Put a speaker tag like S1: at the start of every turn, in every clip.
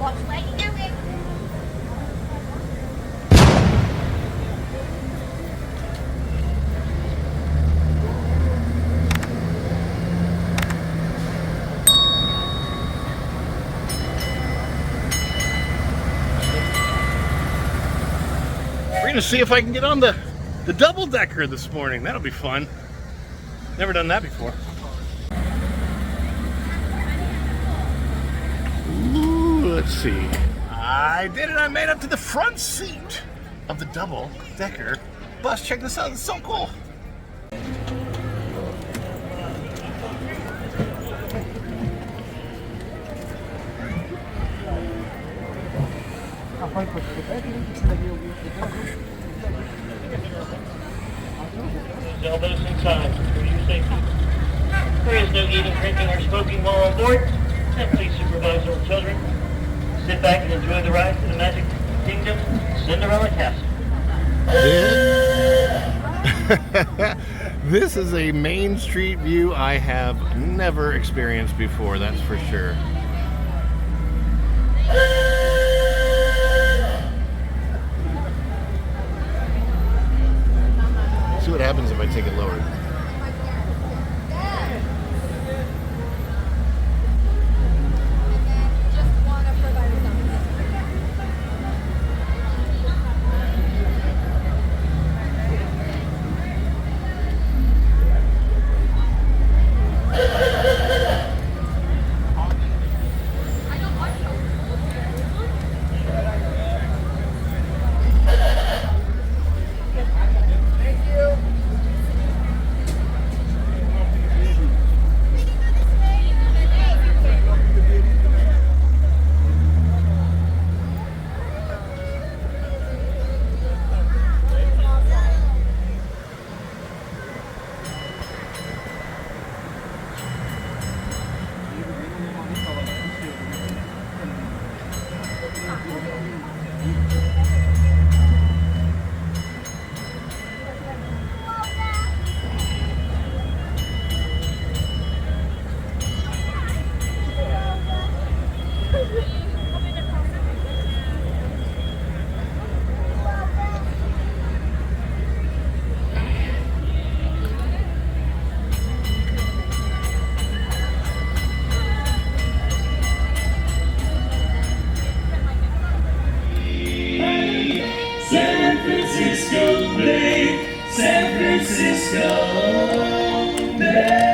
S1: We're gonna see if I can get on the double decker this morning. That'll be fun. Never done that before. Ooh, let's see. I did it. I made it to the front seat of the double decker bus. Check this out. It's so cool.
S2: Elbows inside for your safety. There is no eating, drinking, or smoking while on board. And please supervise our children. Sit back and enjoy the ride to the Magic Kingdom Cinderella Castle.
S1: This is a Main Street view I have never experienced before, that's for sure. See what happens if I take it lower.
S3: San Francisco Bay, San Francisco Bay.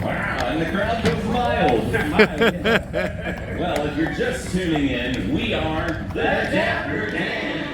S3: Wow, and the crowd goes wild. Well, if you're just tuning in, we are the Dapper Dan.